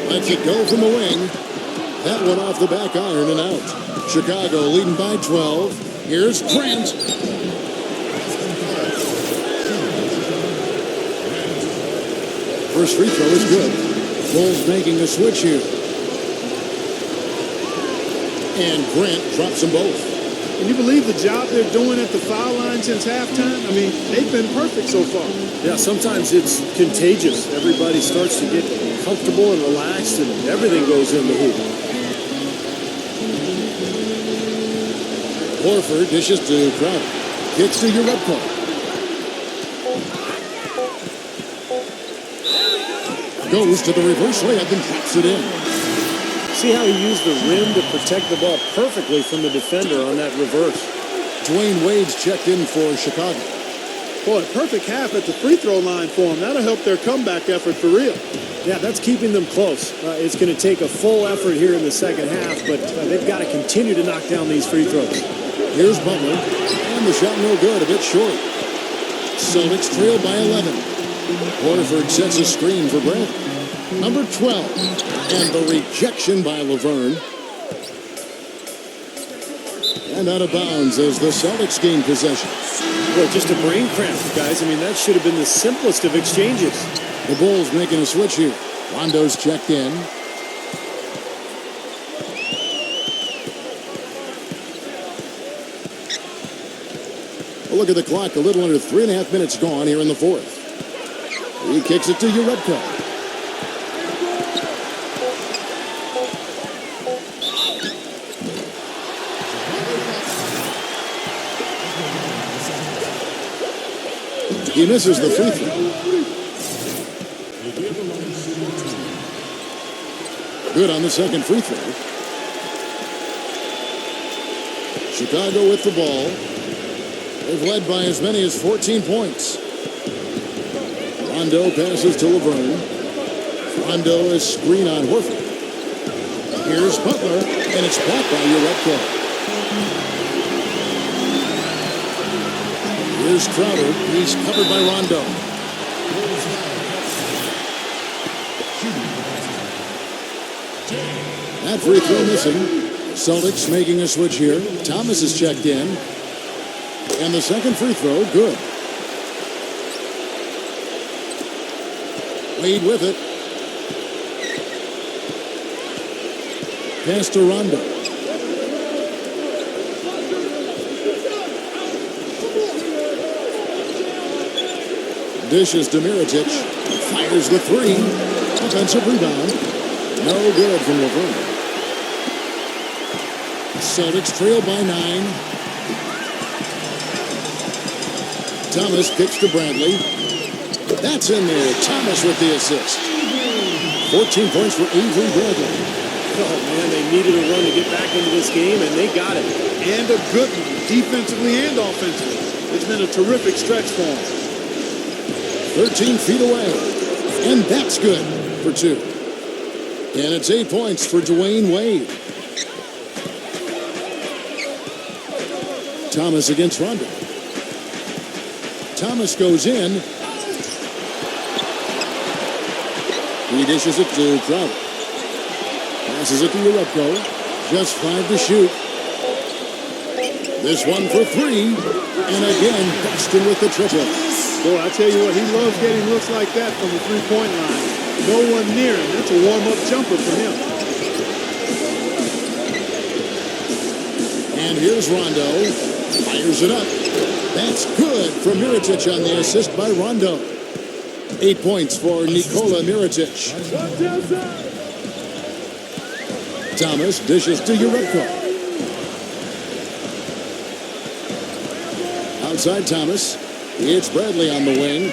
S3: Lets it go from the wing. That one off the back iron and out. Chicago leading by 12. Here's Grant. First free throw is good. Bulls making a switch here. And Grant drops them both.
S5: Can you believe the job they're doing at the foul line since halftime? I mean, they've been perfect so far.
S4: Yeah, sometimes it's contagious. Everybody starts to get comfortable and relaxed, and everything goes in the hoop.
S3: Horford dishes to Crowder. Kicks to Urepko. Goes to the reverse layup and taps it in.
S4: See how he used the rim to protect the ball perfectly from the defender on that reverse.
S3: Dwayne Wade's checked in for Chicago.
S5: Boy, perfect half at the free throw line for them. That'll help their comeback effort for real.
S4: Yeah, that's keeping them close. It's going to take a full effort here in the second half, but they've got to continue to knock down these free throws.
S3: Here's Butler, and the shot no good, a bit short. Celtics trail by 11. Horford sets a screen for Brent. Number 12, and the rejection by Laverne. And out of bounds as the Celtics gain possession.
S4: Well, just a brain cramp, guys. I mean, that should have been the simplest of exchanges.
S3: The Bulls making a switch here. Rondo's checked in. A look at the clock. A little under 3.5 minutes gone here in the fourth. He kicks it to Uredko. He misses the free throw. Good on the second free throw. Chicago with the ball. They've led by as many as 14 points. Rondo passes to Laverne. Rondo is screen on Horford. Here's Butler, and it's blocked by Uredko. Here's Crowder. He's covered by Rondo. That free throw missing. Celtics making a switch here. Thomas is checked in. And the second free throw, good. Wade with it. Pass to Rondo. Dishes to Mirotic. Fires the three. Offensive rebound. No good from Laverne. Celtics trail by 9. Thomas kicks to Bradley. That's in there. Thomas with the assist. 14 points for Avery Bradley.
S4: Oh, man, they needed a run to get back into this game, and they got it.
S5: And a good one, defensively and offensively. It's been a terrific stretch for them.
S3: 13 feet away. And that's good for 2. And it's 8 points for Dwayne Wade. Thomas against Rondo. Thomas goes in. He dishes it to Crowder. Passes it to Uredko. Just 5 to shoot. This one for 3. And again, Boston with the triple.
S5: Boy, I tell you what, he loves getting looks like that from the three-point line. No one near him. That's a warm-up jumper for him.
S3: And here's Rondo. Fires it up. That's good for Mirotic on the assist by Rondo. 8 points for Nikola Mirotic. Thomas dishes to Uredko. Outside Thomas. It's Bradley on the wing.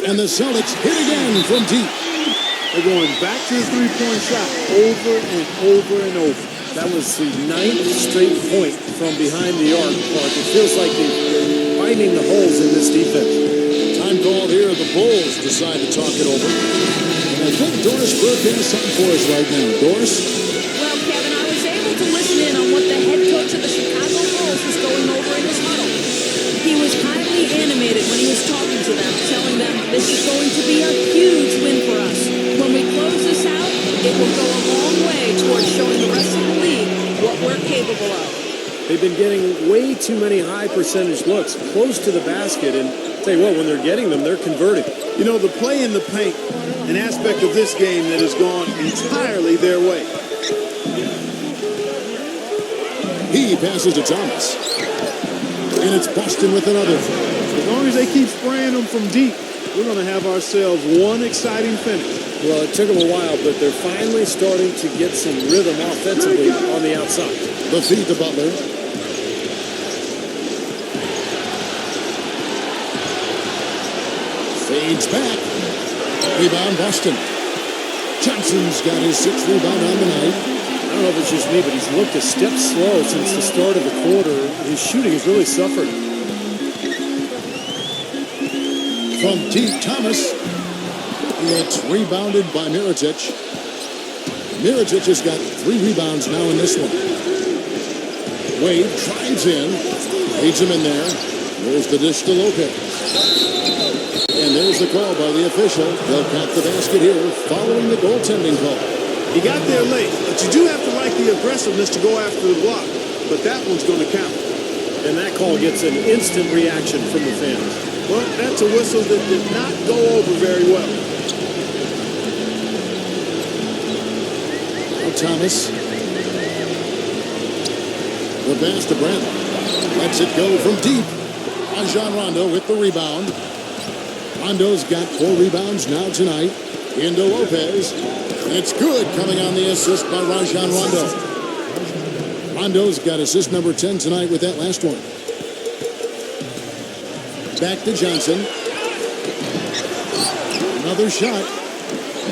S3: And the Celtics hit again from deep.
S5: They're going back to the three-point shot over and over and over.
S4: That was the 9th straight point from behind the arc, Clark. It feels like they're finding the holes in this defense.
S3: Time called here. The Bulls decide to talk it over. And I think Doris Burke has something for us right now. Doris?
S6: Well, Kevin, I was able to listen in on what the head coach of the Chicago Bulls was going over in his huddle. He was highly animated when he was talking to them, telling them this is going to be a huge win for us. When we close this out, it will go a long way towards showing the rest of the league what we're capable of.
S4: They've been getting way too many high percentage looks close to the basket, and tell you what, when they're getting them, they're converting.
S5: You know, the play in the paint, an aspect of this game that has gone entirely their way.
S3: He passes to Thomas. And it's Boston with another.
S5: As long as they keep spraying them from deep, we're going to have ourselves one exciting finish.
S4: Well, it took them a while, but they're finally starting to get some rhythm offensively on the outside.
S3: The feed to Butler. Fades back. Rebound Boston. Johnson's got his 6th rebound on the night.
S4: I don't know if it's just me, but he's looked a step slow since the start of the quarter. His shooting has really suffered.
S3: from deep, Thomas. It's rebounded by Mirotic. Mirotic has got 3 rebounds now in this one. Wade drives in, leads him in there. There's the dish to Lopez. And there's the call by the official. They'll count the basket here following the goaltending call.
S5: He got there late, but you do have to like the aggressiveness to go after the block. But that one's going to count.
S4: And that call gets an instant reaction from the fans.
S5: Well, that's a whistle that did not go over very well.
S3: Now Thomas. The pass to Brandon. Lets it go from deep. Rajon Rondo with the rebound. Rondo's got 4 rebounds now tonight. Into Lopez. It's good coming on the assist by Rajon Rondo. Rondo's got assist number 10 tonight with that last one. Back to Johnson. Another shot.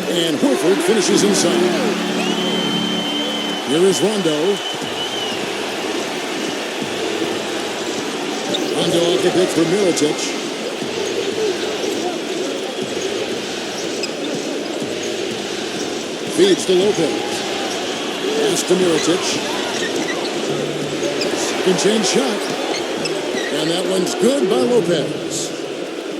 S3: And Horford finishes inside. Here is Rondo. Rondo off the pick for Mirotic. Feeds to Lopez. Pass to Mirotic. Second chance shot. And that one's good by Lopez.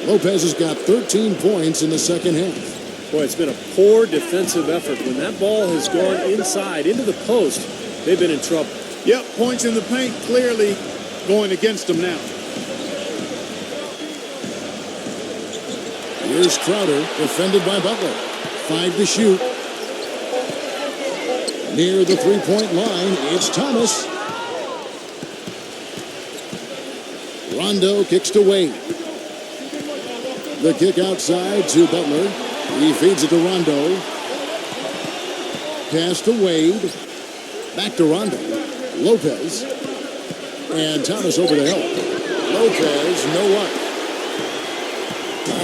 S3: Lopez has got 13 points in the second half.
S4: Boy, it's been a poor defensive effort. When that ball has gone inside, into the post, they've been in trouble.
S5: Yep, points in the paint clearly going against them now.
S3: Here's Crowder, defended by Butler. 5 to shoot. Near the three-point line, it's Thomas. Rondo kicks to Wade. The kick outside to Butler. He feeds it to Rondo. Pass to Wade. Back to Rondo. Lopez. And Thomas over to help. Lopez, no luck.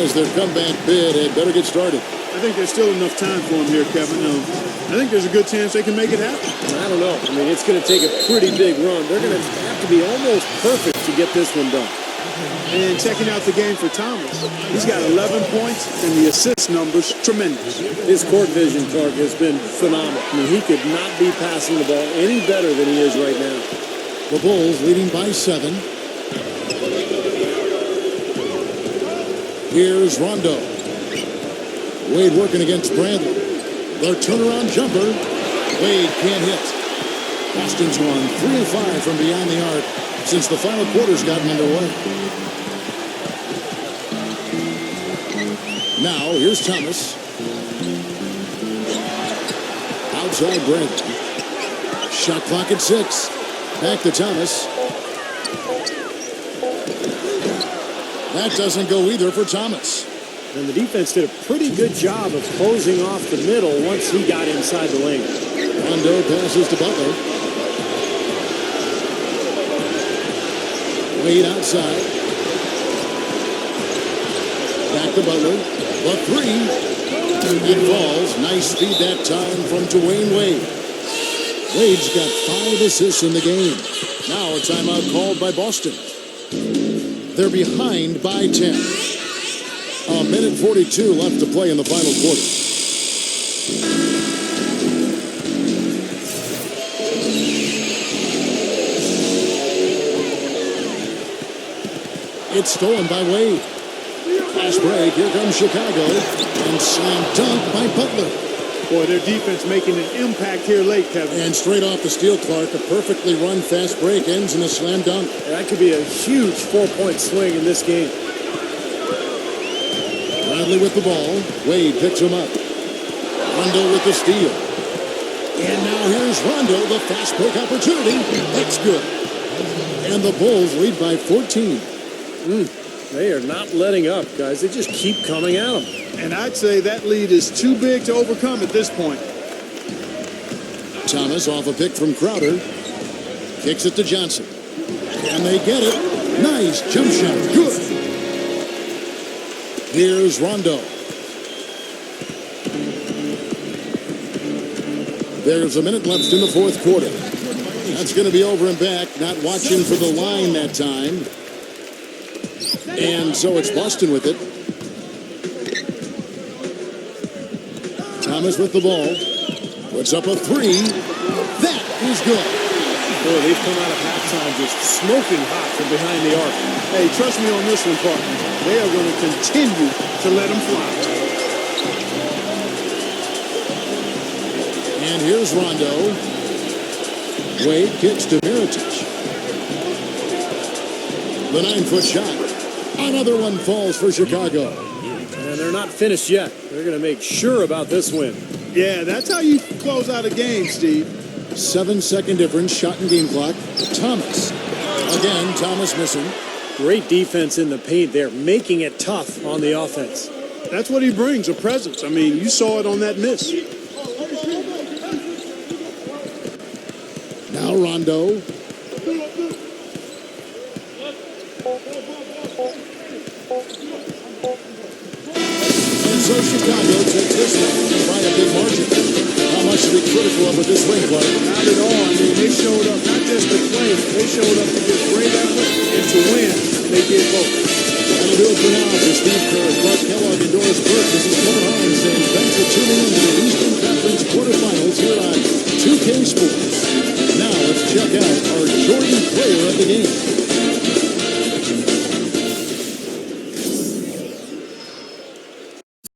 S3: As their comeback bid had better get started.
S5: I think there's still enough time for him here, Kevin. I think there's a good chance they can make it happen.
S4: I don't know. I mean, it's going to take a pretty big run. They're going to have to be almost perfect to get this one done.
S5: And checking out the game for Thomas, he's got 11 points, and the assist numbers tremendous.
S4: His court vision, Clark, has been phenomenal. I mean, he could not be passing the ball any better than he is right now.
S3: The Bulls leading by 7. Here's Rondo. Wade working against Bradley. Their turnaround jumper. Wade can't hit. Boston's won 3 of 5 from beyond the arc since the final quarter's gotten underway. Now, here's Thomas. Outside Bradley. Shot clock at 6. Back to Thomas. That doesn't go either for Thomas.
S4: And the defense did a pretty good job of closing off the middle once he got inside the lane.
S3: Rondo passes to Butler. Wade outside. Back to Butler. The 3. It falls. Nice feed that time from Dwayne Wade. Wade's got 5 assists in the game. Now a timeout called by Boston. They're behind by 10. A minute 42 left to play in the final quarter. It's stolen by Wade. Fast break. Here comes Chicago. And slam dunk by Butler.
S5: Boy, their defense making an impact here late, Kevin.
S3: And straight off the steal, Clark, a perfectly run fast break ends in a slam dunk.
S4: That could be a huge 4-point swing in this game.
S3: Bradley with the ball. Wade picks him up. Rondo with the steal. And now here's Rondo, the fast break opportunity. That's good. And the Bulls lead by 14.
S4: They are not letting up, guys. They just keep coming at them.
S5: And I'd say that lead is too big to overcome at this point.
S3: Thomas off a pick from Crowder. Kicks it to Johnson. And they get it. Nice jump shot. Good. Here's Rondo. There's a minute left in the fourth quarter. That's going to be over and back. Not watching for the line that time. And so it's Boston with it. Thomas with the ball. Puts up a three. That is good.
S4: Boy, they've come out of halftime just smoking hot from behind the arc.
S5: Hey, trust me on this one, partner. They are going to continue to let them fly.
S3: And here's Rondo. Wade kicks to Mirotic. The 9-foot shot. Another one falls for Chicago.
S4: And they're not finished yet. They're going to make sure about this win.
S5: Yeah, that's how you close out a game, Steve.
S3: 7-second difference, shot and game clock. Thomas. Again, Thomas missing.
S4: Great defense in the paint there, making it tough on the offense.
S5: That's what he brings, a presence. I mean, you saw it on that miss.
S3: Now Rondo. And so Chicago takes this one by a big margin. How much are they critical of this win, Clark?
S5: Not at all. I mean, they showed up not just to play, they showed up to give great effort and to win, and they did both.
S3: That'll do it for now. For Steve Kerr, Clark Kellogg, and Doris Burke, this is Kevin Hines saying thanks for tuning in to the Eastern Conference quarterfinals here on 2K Sports. Now let's check out our Jordan player of the game.